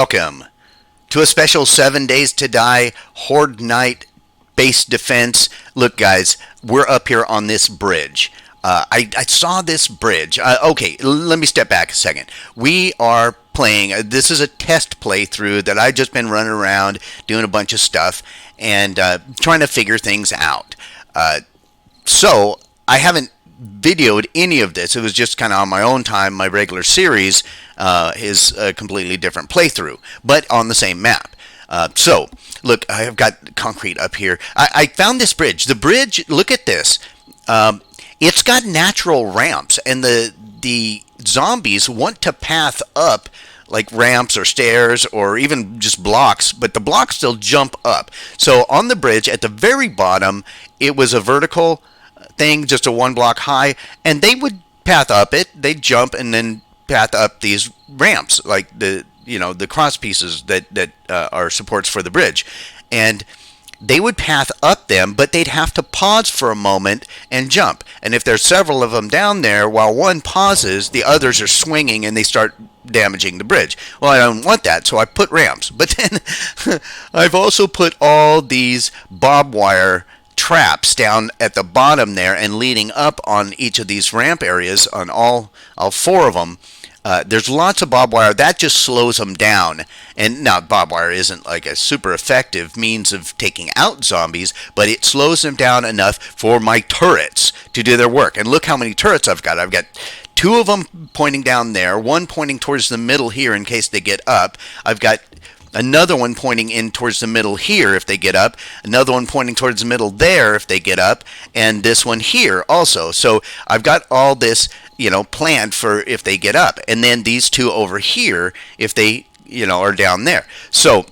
Welcome to a special 7 Days to Die Horde Night base defense. Look, guys, we're up here on this bridge. I saw this bridge. Okay, let me step back a second. We are playing. This is a test playthrough that I've just been running around doing a bunch of stuff and trying to figure things out. So I haven't videoed any of this. It was just kind of on my own time. My regular series is a completely different playthrough, but on the same map. So, look, I've got concrete up here. I found this bridge. The bridge, look at this. It's got natural ramps, and the zombies want to path up like ramps or stairs or even just blocks, but the blocks still jump up. So on the bridge at the very bottom, it was a vertical thing, just a one block high, and they would path up it. They'd jump and then path up these ramps, like the cross pieces that are supports for the bridge, and they would path up them, but they'd have to pause for a moment and jump. And if there's several of them down there, while one pauses, the others are swinging and they start damaging the bridge. Well, I don't want that, so I put ramps. But then I've also put all these barbed wire traps down at the bottom there and leading up on each of these ramp areas on all four of them. There's lots of barbed wire. That just slows them down. And now barbed wire isn't like a super effective means of taking out zombies, but it slows them down enough for my turrets to do their work. And look how many turrets I've got. I've got two of them pointing down there, one pointing towards the middle here in case they get up. I've got another one pointing in towards the middle here if they get up, another one pointing towards the middle there if they get up, and this one here also. So I've got all this, planned for if they get up, and then these two over here if they, are down there. So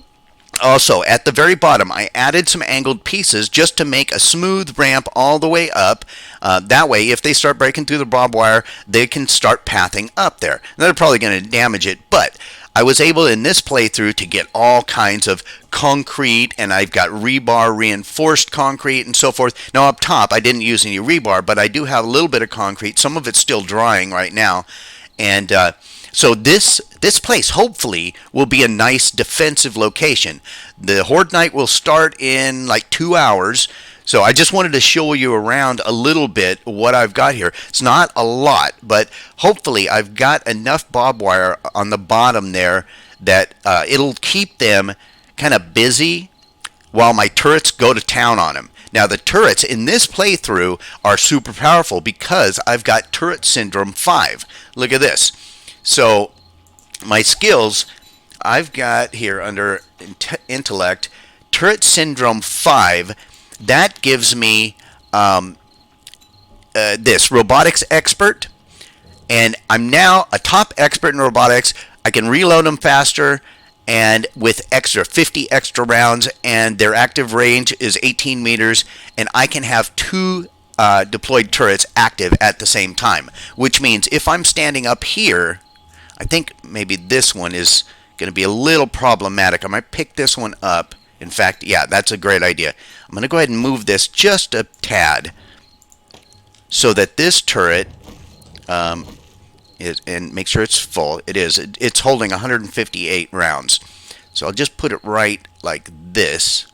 also at the very bottom, I added some angled pieces just to make a smooth ramp all the way up. That way, if they start breaking through the barbed wire, they can start pathing up there. And they're probably going to damage it, but I was able in this playthrough to get all kinds of concrete, and I've got rebar reinforced concrete and so forth. Now up top I didn't use any rebar, but I do have a little bit of concrete. Some of it's still drying right now, and so this place hopefully will be a nice defensive location. The Horde Night will start in like 2 hours. So I just wanted to show you around a little bit what I've got here. It's not a lot, but hopefully I've got enough barbed wire on the bottom there that it'll keep them kind of busy while my turrets go to town on them. Now the turrets in this playthrough are super powerful because I've got Turret Syndrome 5. Look at this. So my skills, I've got here under Intellect, Turret Syndrome 5. That gives me this robotics expert, and I'm now a top expert in robotics. I can reload them faster and with 50 extra rounds, and their active range is 18 meters, and I can have two deployed turrets active at the same time, which means if I'm standing up here, I think maybe this one is going to be a little problematic. I might pick this one up. In fact, yeah, that's a great idea. I'm going to go ahead and move this just a tad so that this turret is, and make sure it's full. It is. It's holding 158 rounds. So I'll just put it right like this.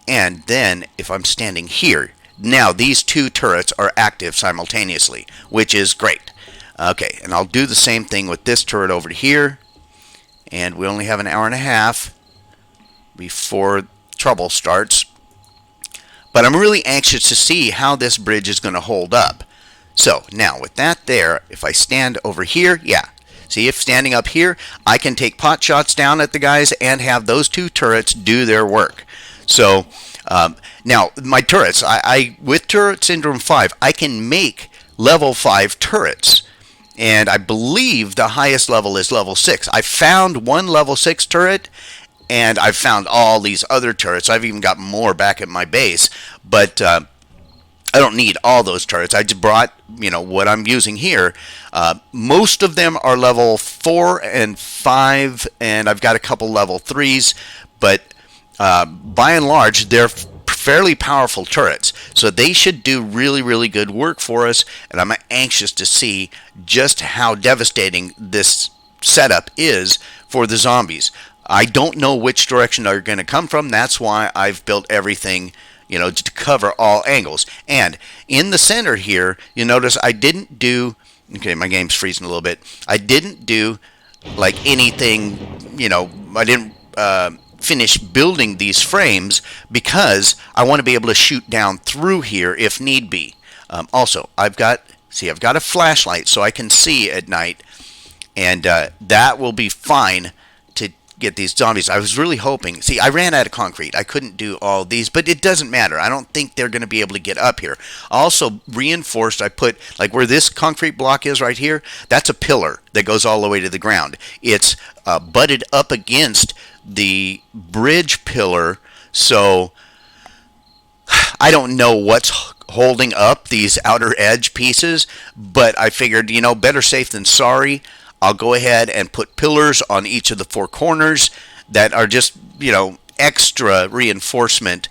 And then if I'm standing here, now these two turrets are active simultaneously, which is great. Okay, and I'll do the same thing with this turret over here. And we only have an hour and a half before trouble starts, but I'm really anxious to see how this bridge is going to hold up. So now with that there, if I stand over here, yeah, see, if standing up here, I can take pot shots down at the guys and have those two turrets do their work. So now my turrets, I with Turret Syndrome 5, I can make level 5 turrets. And I believe the highest level is level 6. I found one level 6 turret, and I've found all these other turrets. I've even got more back at my base, but I don't need all those turrets. I just brought, what I'm using here. Most of them are level 4 and 5, and I've got a couple level 3s, but by and large, they're fairly powerful turrets, so they should do really, really good work for us, and I'm anxious to see just how devastating this setup is for the zombies. I don't know which direction they're going to come from. That's why I've built everything, to cover all angles. And in the center here, you notice I didn't do. Okay, my game's freezing a little bit. I didn't do like anything. I didn't finish building these frames because I want to be able to shoot down through here if need be. Also, I've got a flashlight so I can see at night, and that will be fine to get these zombies. I was really hoping. See, I ran out of concrete. I couldn't do all these, but it doesn't matter. I don't think they're going to be able to get up here. Also reinforced, I put, like where this concrete block is right here, that's a pillar that goes all the way to the ground. It's butted up against the bridge pillar, so I don't know what's holding up these outer edge pieces, but I figured, better safe than sorry. I'll go ahead and put pillars on each of the four corners that are just, extra reinforcement.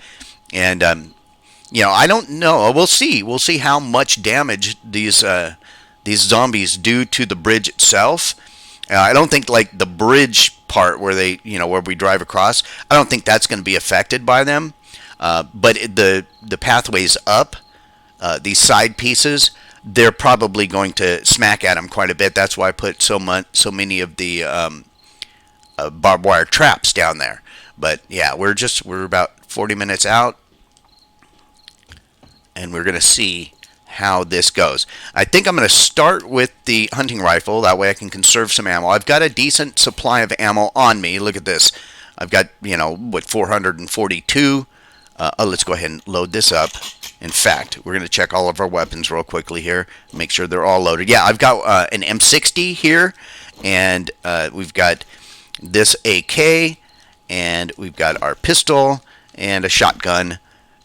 And, I don't know. We'll see. We'll see how much damage these zombies do to the bridge itself. I don't think like the bridge part where where we drive across, I don't think that's going to be affected by them. But the pathways up, these side pieces, they're probably going to smack at them quite a bit. That's why I put so many of the barbed wire traps down there. But yeah, we're about 40 minutes out, and we're going to see how this goes. I think I'm going to start with the hunting rifle. That way I can conserve some ammo. I've got a decent supply of ammo on me. Look at this. I've got, 442. Let's go ahead and load this up. In fact, we're going to check all of our weapons real quickly here. Make sure they're all loaded. Yeah, I've got an M60 here. And we've got this AK. And we've got our pistol and a shotgun.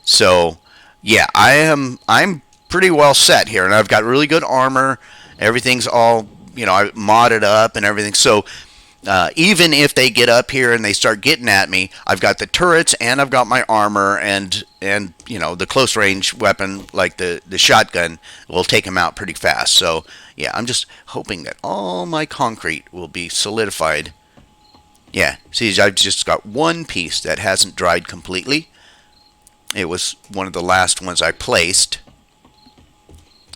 So, yeah, I'm pretty well set here. And I've got really good armor. Everything's all, I modded up and everything. So, even if they get up here and they start getting at me, I've got the turrets and I've got my armor and the close range weapon like the shotgun will take them out pretty fast. So yeah, I'm just hoping that all my concrete will be solidified. Yeah, see, I've just got one piece that hasn't dried completely. It was one of the last ones I placed.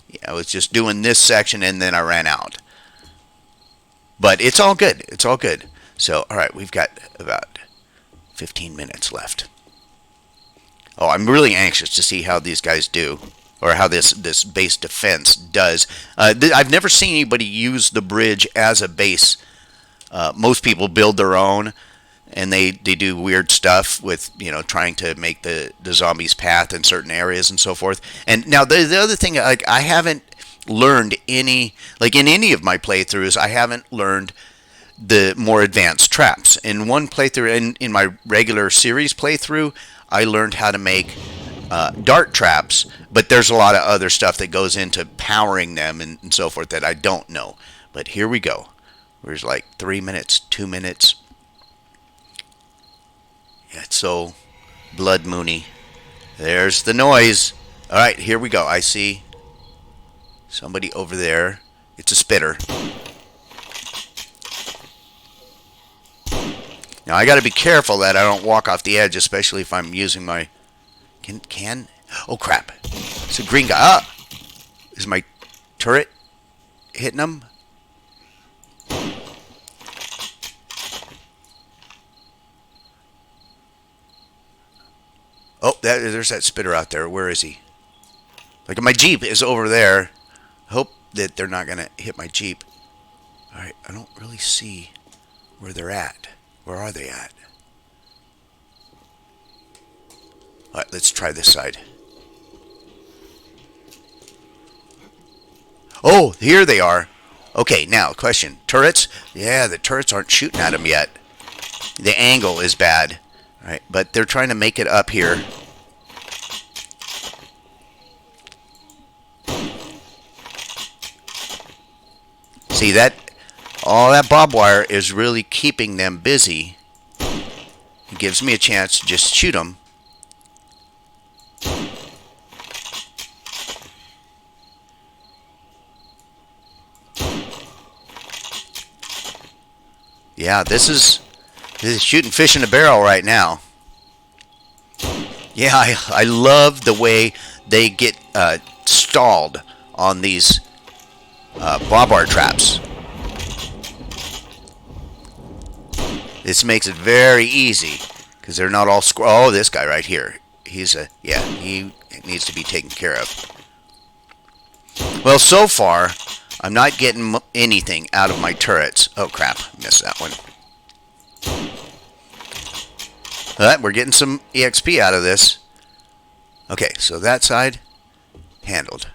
Yeah, I was just doing this section and then I ran out. But it's all good. It's all good. So, all right, we've got about 15 minutes left. Oh, I'm really anxious to see how these guys do, or how this base defense does. I've never seen anybody use the bridge as a base. Most people build their own, and they do weird stuff with, trying to make the zombies' path in certain areas and so forth. And now the other thing, like, I haven't learned any, like in any of my playthroughs, I haven't learned the more advanced traps. In one playthrough, in my regular series playthrough, I learned how to make dart traps, but there's a lot of other stuff that goes into powering them and so forth that I don't know. But here we go. There's like 3 minutes, 2 minutes. Yeah, it's so blood moony. There's the noise. All right, here we go. I see somebody over there. It's a spitter. Now I got to be careful that I don't walk off the edge, especially if I'm using my oh crap! It's a green guy. Ah! Is my turret hitting him? Oh, there's that spitter out there. Where is he? Like my Jeep is over there. Hope that they're not going to hit my Jeep. Alright, I don't really see where they're at. Where are they at? Alright, let's try this side. Oh, here they are. Okay, now, question. Turrets? Yeah, the turrets aren't shooting at them yet. The angle is bad. Alright, but they're trying to make it up here. See, all that barbed wire is really keeping them busy. It gives me a chance to just shoot them. Yeah, this is shooting fish in a barrel right now. Yeah, I love the way they get stalled on these barbed wire traps. This makes it very easy because they're not all oh, this guy right here. Yeah, he needs to be taken care of. Well, so far, I'm not getting anything out of my turrets. Oh, crap. Missed that one. But we're getting some EXP out of this. Okay, so that side, handled.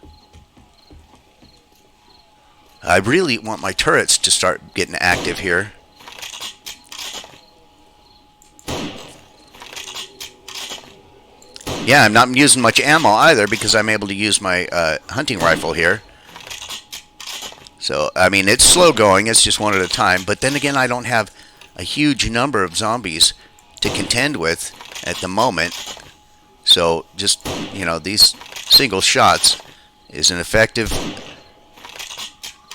I really want my turrets to start getting active here. Yeah, I'm not using much ammo either because I'm able to use my hunting rifle here. So, I mean, it's slow going. It's just one at a time. But then again, I don't have a huge number of zombies to contend with at the moment. So, just, you know, these single shots is an effective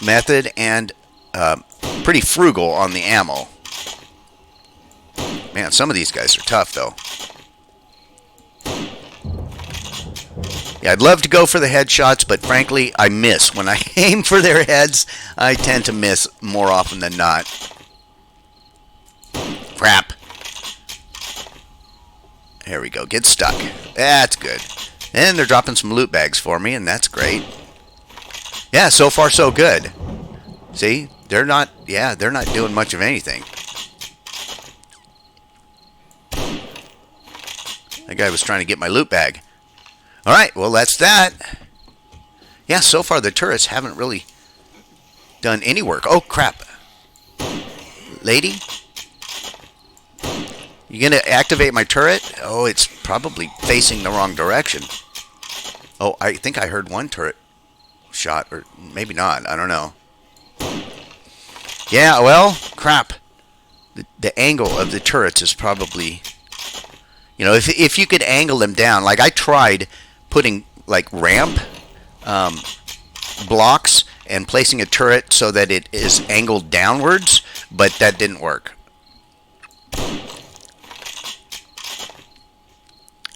method and pretty frugal on the ammo. Man, some of these guys are tough, though. Yeah, I'd love to go for the headshots, but frankly, I miss. When I aim for their heads, I tend to miss more often than not. Crap. There we go. Get stuck. That's good. And they're dropping some loot bags for me, and that's great. Yeah, so far so good. See? They're not doing much of anything. That guy was trying to get my loot bag. Alright, well that's that. Yeah, so far the turrets haven't really done any work. Oh, crap. Lady? You gonna activate my turret? Oh, it's probably facing the wrong direction. Oh, I think I heard one turret shot, or maybe not. I don't know. Yeah, well, crap. The angle of the turrets is probably... You know, if you could angle them down, like I tried putting like ramp blocks and placing a turret so that it is angled downwards, but that didn't work.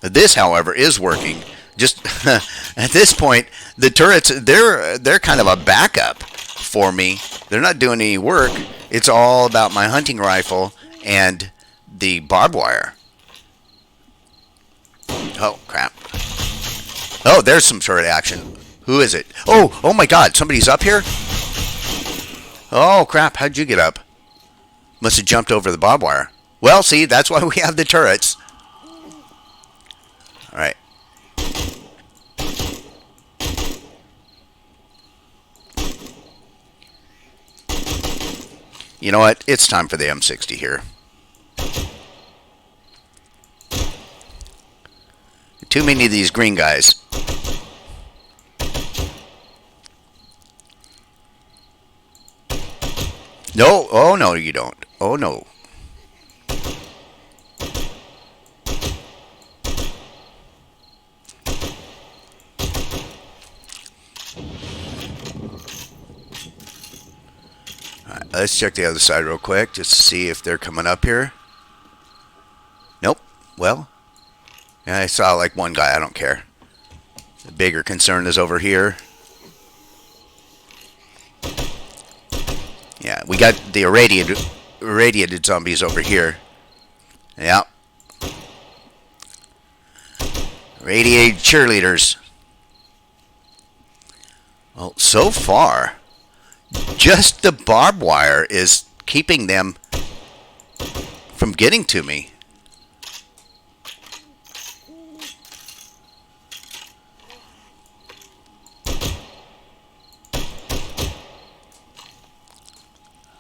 This, however, is working. Just at this point, the turrets they're kind of a backup for me. They're not doing any work. It's all about my hunting rifle and the barbed wire. Oh, crap. Oh, there's some turret action. Who is it? Oh my God, somebody's up here? Oh, crap, how'd you get up? Must have jumped over the barbed wire. Well, see, that's why we have the turrets. Alright. You know what? It's time for the M60 here. Too many of these green guys. No, oh no, you don't. Oh no. Alright, let's check the other side real quick just to see if they're coming up here. Nope. Well, yeah, I saw like one guy. I don't care. The bigger concern is over here. Yeah, we got the irradiated zombies over here. Yeah. Radiated cheerleaders. Well, so far, just the barbed wire is keeping them from getting to me.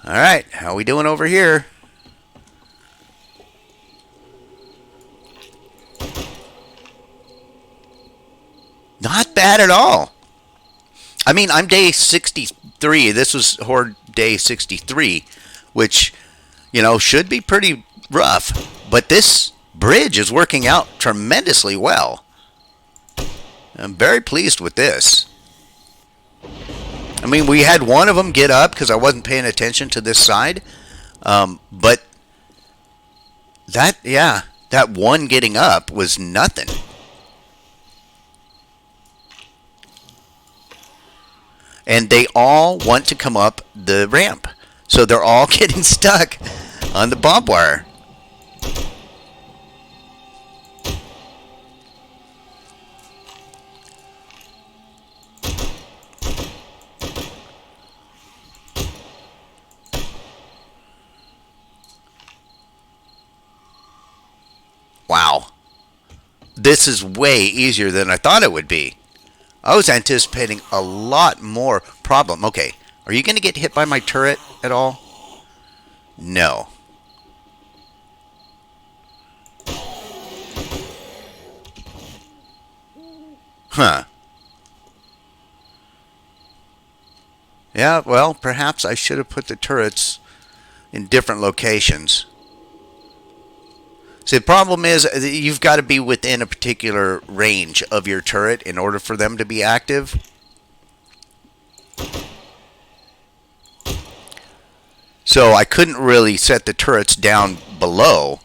Alright, how we doing over here? Not bad at all. I mean, I'm day 63. This was Horde day 63, which, you know, should be pretty rough. But this bridge is working out tremendously well. I'm very pleased with this. I mean, we had one of them get up because I wasn't paying attention to this side. But that, yeah, that one getting up was nothing. And they all want to come up the ramp. So they're all getting stuck on the barbed wire. Wow. This is way easier than I thought it would be. I was anticipating a lot more problem. Okay, are you going to get hit by my turret at all? No. Huh. Yeah, well, perhaps I should have put the turrets in different locations. See, the problem is you've got to be within a particular range of your turret in order for them to be active. So I couldn't really set the turrets down below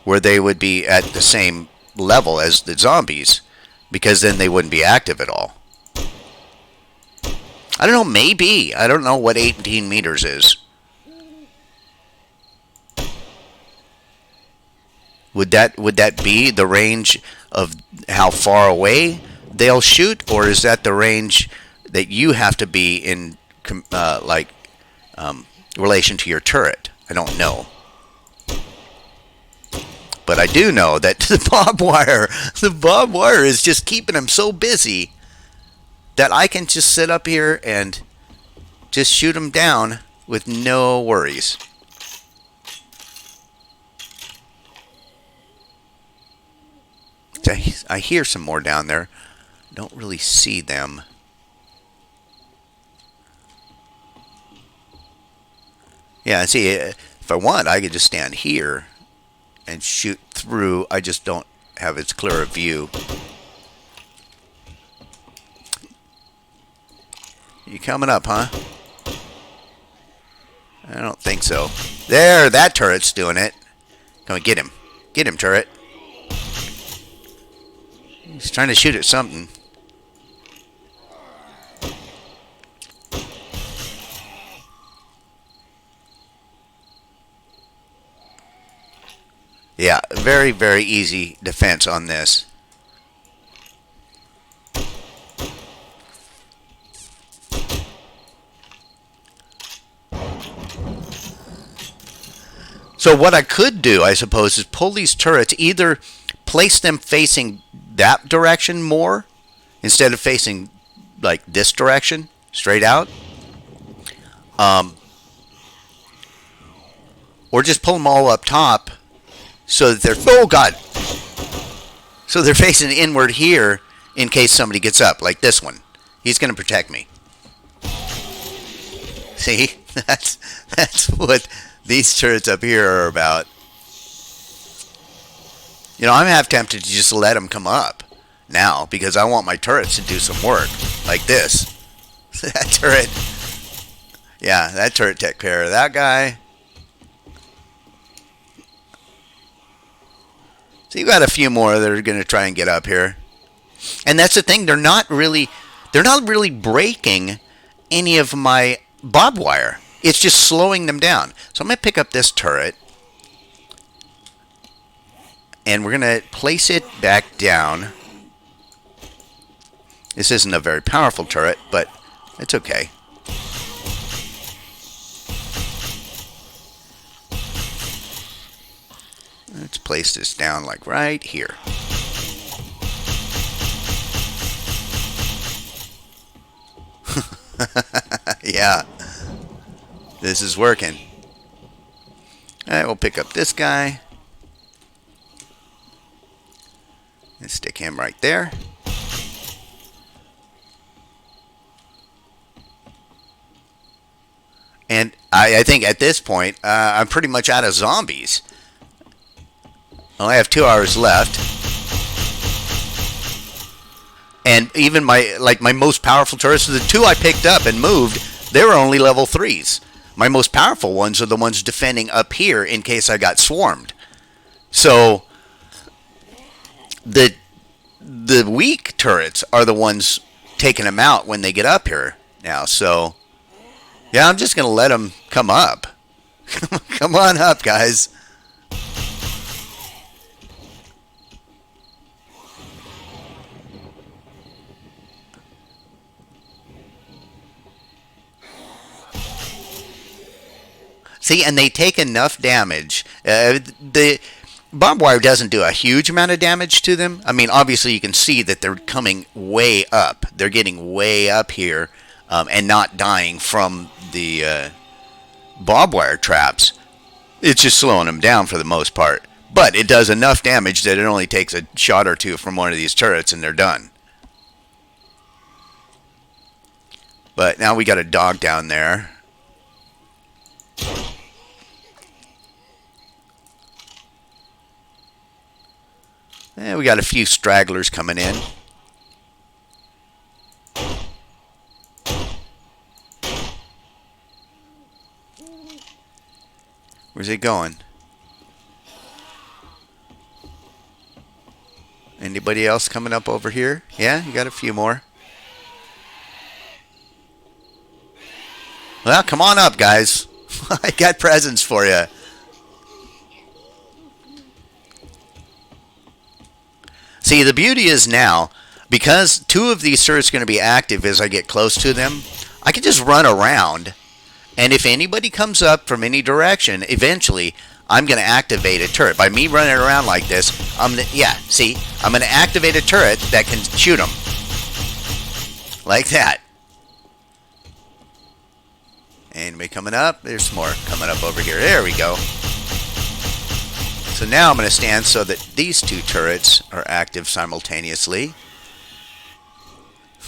where they would be at the same level as the zombies, because then they wouldn't be active at all. I don't know, maybe. I don't know what 18 meters is. Would that be the range of how far away they'll shoot, or is that the range that you have to be in, relation to your turret? I don't know. But I do know that the barbed wire is just keeping them so busy that I can just sit up here and just shoot them down with no worries. I hear some more down there. Don't really see them. Yeah, see, if I want, I could just stand here and shoot through. I just don't have as clear a view. You coming up, huh? I don't think so. There, that turret's doing it. Come on, get him. Get him, turret. He's trying to shoot at something. Yeah, very, very easy defense on this. So what I could do, I suppose, is pull these turrets, either place them facing that direction more instead of facing like this direction straight out, or just pull them all up top so that they're, oh god, so they're facing inward here in case somebody gets up, like this one. He's going to protect me. See, that's what these turrets up here are about. You know, I'm half tempted to just let them come up now because I want my turrets to do some work, like this. That turret, yeah, that turret took care of that guy. So you got a few more that are going to try and get up here, and that's the thing. They're not really breaking any of my barbed wire. It's just slowing them down. So I'm going to pick up this turret. And we're going to place it back down. This isn't a very powerful turret, but it's okay. Let's place this down like right here. Yeah. This is working. Alright, we'll pick up this guy. And stick him right there. And I think at this point, I'm pretty much out of zombies. I only have 2 hours left. And even my most powerful turrets, the 2 I picked up and moved, they were only level 3s. My most powerful ones are the ones defending up here in case I got swarmed. So the weak turrets are the ones taking them out when they get up here now. So yeah, I'm just gonna let them come up. Come on up, guys. See, and they take enough damage. The barbed wire doesn't do a huge amount of damage to them. I mean, obviously you can see that they're coming way up. They're getting way up here and not dying from the barbed wire traps. It's just slowing them down for the most part. But it does enough damage that it only takes a shot or two from one of these turrets and they're done. But now we got a dog down there. We got a few stragglers coming in. Where's it going? Anybody else coming up over here? Yeah, you got a few more. Well, come on up, guys. I got presents for you. See, the beauty is now, because two of these turrets are going to be active as I get close to them, I can just run around, and if anybody comes up from any direction, eventually I'm going to activate a turret. By me running around like this, I'm going to activate a turret that can shoot them. Like that. Anybody coming up? There's some more coming up over here. There we go. So now I'm going to stand so that these two turrets are active simultaneously.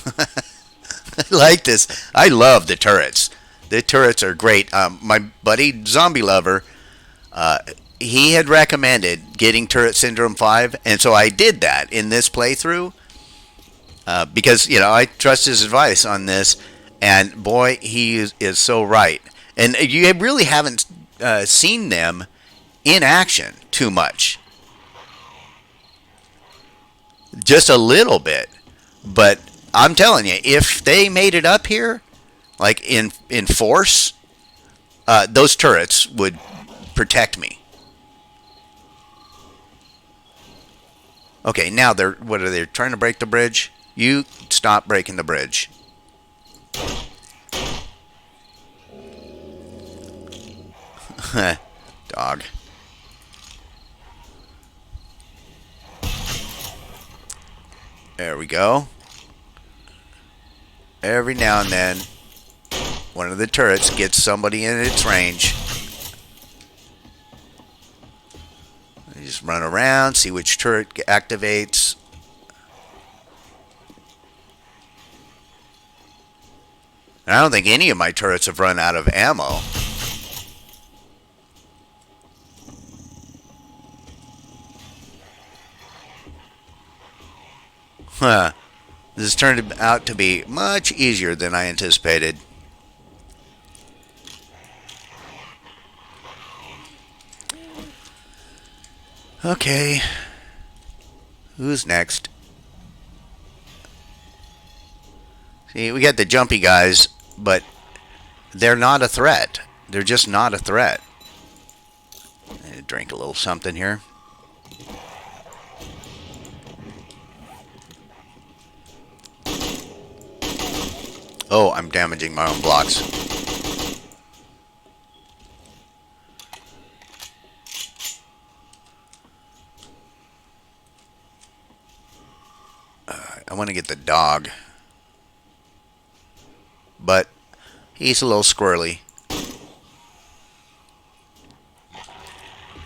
I like this. I love the turrets. The turrets are great. My buddy Zombie Lover, he had recommended getting Turret Syndrome 5, and so I did that in this playthrough because, you know, I trust his advice on this, and boy, he is so right. And you really haven't seen them in action too much. Just a little bit. But I'm telling you, if they made it up here, like in force, those turrets would protect me. Okay, now what are they trying to break the bridge? You stop breaking the bridge. Dog. There we go. Every now and then, one of the turrets gets somebody in its range. You just run around, see which turret activates. And I don't think any of my turrets have run out of ammo. Huh. This has turned out to be much easier than I anticipated. Okay. Who's next? See, we got the jumpy guys, but they're not a threat. They're just not a threat. Drink a little something here. Oh, I'm damaging my own blocks. I want to get the dog. But he's a little squirrely.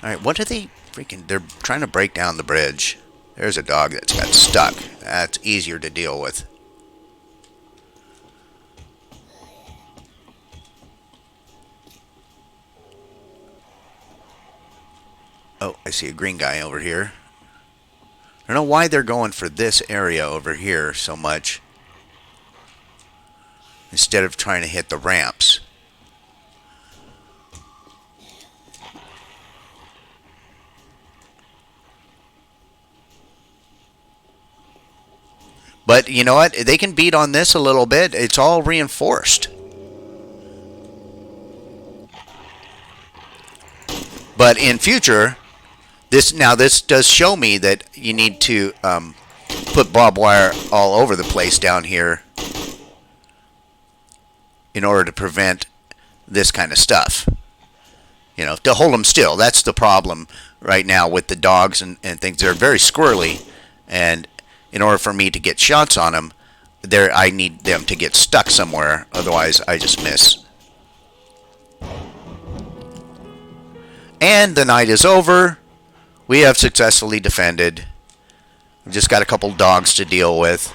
Alright, what are they freaking... They're trying to break down the bridge. There's a dog that's got stuck. That's easier to deal with. Oh, I see a green guy over here. I don't know why they're going for this area over here so much, instead of trying to hit the ramps. But you know what? They can beat on this a little bit. It's all reinforced. But in future, this does show me that you need to put barbed wire all over the place down here in order to prevent this kind of stuff. You know, to hold them still. That's the problem right now with the dogs and things. They're very squirrely, and in order for me to get shots on them, I need them to get stuck somewhere. Otherwise, I just miss. And the night is over. We have successfully defended. We've just got a couple dogs to deal with,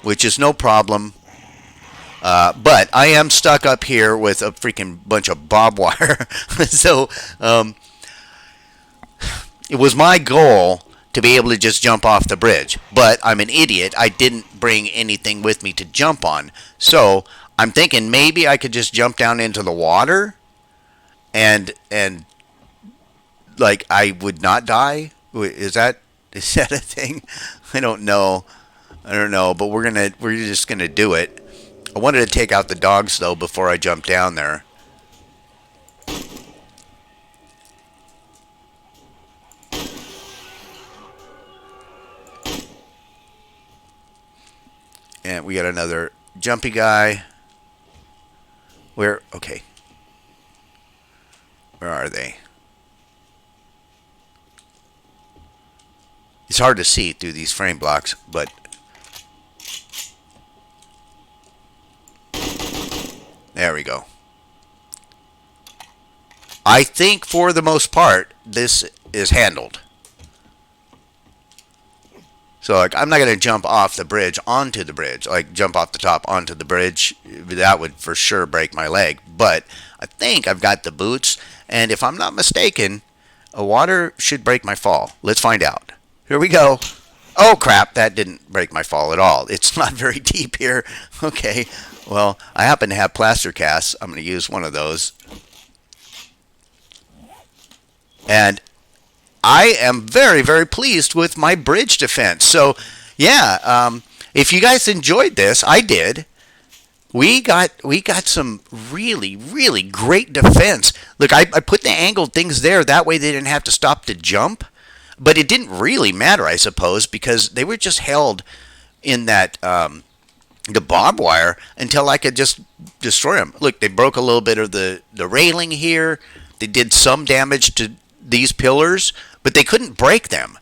which is no problem. But I am stuck up here with a freaking bunch of barbed wire. So it was my goal to be able to just jump off the bridge. But I'm an idiot. I didn't bring anything with me to jump on. So I'm thinking maybe I could just jump down into the water and like I would not die. Is that a thing? I don't know. But we're just gonna do it. I wanted to take out the dogs, though, before I jump down there. And we got another jumpy guy. Okay. Where are they? It's hard to see through these frame blocks, but there we go. I think for the most part, this is handled. So like, I'm not going to jump off the bridge onto the bridge, like jump off the top onto the bridge. That would for sure break my leg. But I think I've got the boots, and if I'm not mistaken, water should break my fall. Let's find out. Here we go. Oh crap, that didn't break my fall at all. It's not very deep here. Okay, well, I happen to have plaster casts. I'm going to use one of those. And I am very, very pleased with my bridge defense. So, yeah, if you guys enjoyed this, I did. We got some really, really great defense. Look, I put the angled things there. That way they didn't have to stop to jump. But it didn't really matter, I suppose, because they were just held in that the barbed wire until I could just destroy them. Look, they broke a little bit of the railing here. They did some damage to these pillars, but they couldn't break them.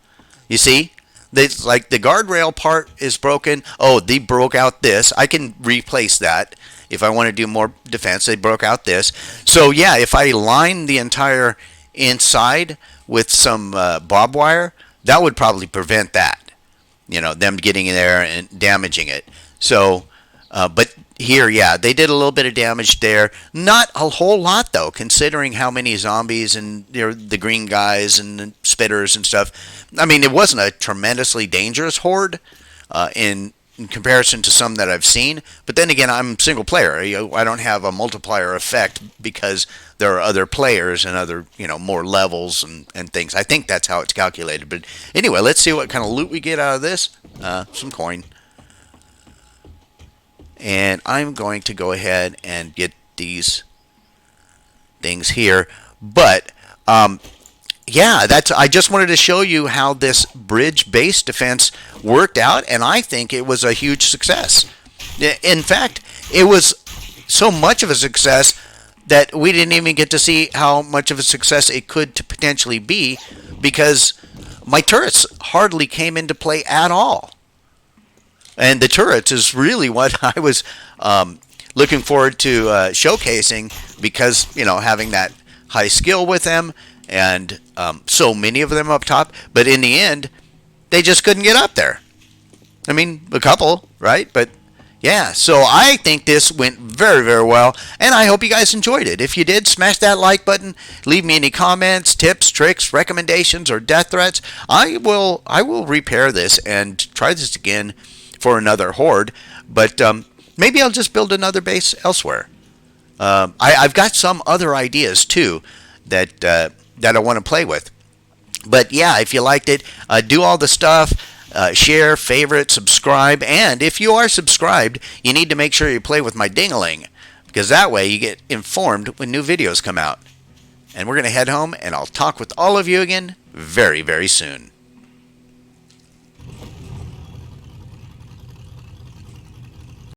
You see? Like the guardrail part is broken. Oh, they broke out this. I can replace that if I want to do more defense. They broke out this. So, yeah, if I line the entire inside with some barbed wire, that would probably prevent that, them getting in there and damaging it. So, but here, yeah, they did a little bit of damage there. Not a whole lot, though, considering how many zombies and the green guys and the spitters and stuff. I mean, it wasn't a tremendously dangerous horde in comparison to some that I've seen. But then again, I'm single player. I don't have a multiplier effect because there are other players and other, more levels and things. I think that's how it's calculated. But anyway, let's see what kind of loot we get out of this. Some coin. And I'm going to go ahead and get these things here. But, yeah, I just wanted to show you how this bridge-based defense worked out, and I think it was a huge success. In fact, it was so much of a success that we didn't even get to see how much of a success it could potentially be, because my turrets hardly came into play at all. And the turrets is really what I was looking forward to showcasing, because, having that high skill with them and so many of them up top. But in the end, they just couldn't get up there. I mean, a couple, right? But yeah, so I think this went very, very well, and I hope you guys enjoyed it. If you did, smash that like button. Leave me any comments, tips, tricks, recommendations, or death threats. I will repair this and try this again for another horde, but maybe I'll just build another base elsewhere. I've got some other ideas too that I want to play with. But yeah, if you liked it, do all the stuff. Share, favorite, subscribe, and if you are subscribed, you need to make sure you play with my ding-a-ling, because that way you get informed when new videos come out. And we're going to head home, and I'll talk with all of you again very, very soon.